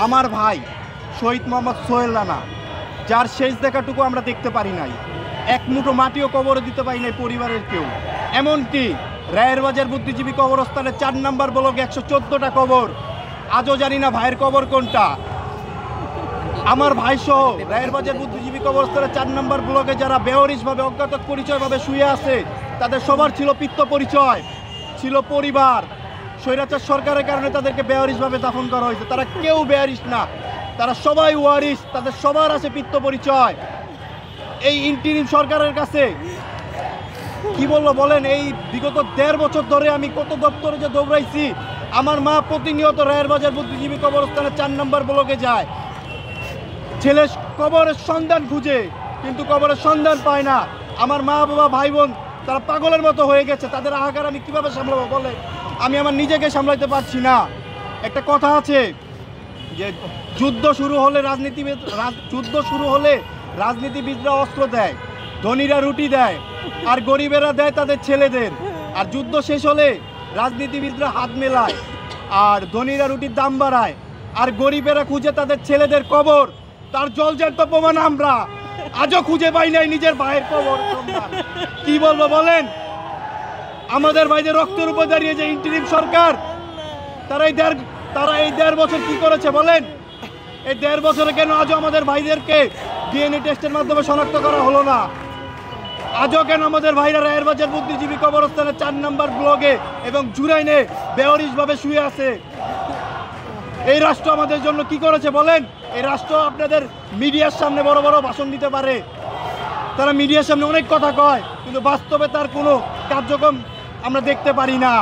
আমার ভাই শহীদ মোহাম্মদ সোহেল রানা, যার শেষ দেখাটুকু আমরা দেখতে পারি নাই, এক মুঠো মাটিও কবরে দিতে পারি নাই পরিবারের কেউ। এমনকি রায়ের বাজার বুদ্ধিজীবী কবরস্থানে ৪ নম্বর ব্লকে ১১৪টা কবর, আজও জানি না ভাইয়ের কবর কোনটা। আমার ভাই সহ রায়ের বাজার বুদ্ধিজীবী কবরস্থানে ৪ নম্বর ব্লকে যারা বেহরিশভাবে অজ্ঞাত পরিচয়ভাবে শুয়ে আছে, তাদের সবার ছিল পিত্ত পরিচয়, ছিল পরিবার। স্বৈরাচার সরকারের কারণে তাদেরকে বেহরিশভাবে দাফন করা হয়েছে। তারা কেউ বেহরিশ না, তারা সবাই ওয়ারিশ, তাদের সবার আছে পিত্ত পরিচয়। এই ইন্টিরিম সরকারের কাছে কি বলবো বলেন? এই বিগত ১.৫ বছর ধরে আমি কত দপ্তরে যে দৌড়াইছি। আমার মা প্রতিনিয়ত রায়ের বাজার বুদ্ধিজীবী কবরস্থানে ৪ নম্বর ব্লকে যায়, ছেলে কবরের সন্ধান খুঁজে, কিন্তু কবরের সন্ধান পায় না। আমার মা বাবা ভাই বোন তারা পাগলের মতো হয়ে গেছে। তাদের আহাকার আমি কীভাবে সামলাবো বলে? আমি আমার নিজেকে সামলাইতে পারছি না। একটা কথা আছে যে যুদ্ধ শুরু হলে রাজনীতিবিদরা অস্ত্র দেয়, ধনীরা রুটি দেয়, আর গরিবেরা দেয় তাদের ছেলেদের। আর যুদ্ধ শেষ হলে রাজনীতিবিদরা হাত মেলায়, আর ধনীরা রুটির দাম বাড়ায়, আর গরিবেরা খুঁজে তাদের ছেলেদের কবর। তার জলজ্যান্ত প্রমাণ আমরা আজও খুঁজে পাই নাই নিজের ভাইয়ের কবর। কি বলবো বলেন? আমাদের ভাইদের রক্তের উপর দাঁড়িয়ে যে ইন্টারিম সরকার, তারা এই ১.৫ বছর কি করেছে বলেন? এই ১.৫ বছরে কেন আজও আমাদের ভাইদেরকে ডিএনএ টেস্টের মাধ্যমে শনাক্ত করা হলো না? আজও কেন আমাদের ভাইরা রায়ের বাজার বুদ্ধিজীবী কবরস্থানে ৪ নম্বর ব্লকে এবং জুরাইনে বেহরিশভাবে শুয়ে আছে? এই রাষ্ট্র আমাদের জন্য কি করেছে বলেন? এই রাষ্ট্র আপনাদের মিডিয়ার সামনে বড় বড় ভাষণ দিতে পারে, তারা মিডিয়ার সামনে অনেক কথা কয়, কিন্তু বাস্তবে তার কোনো কার্যক্রম আমরা দেখতে পারি না।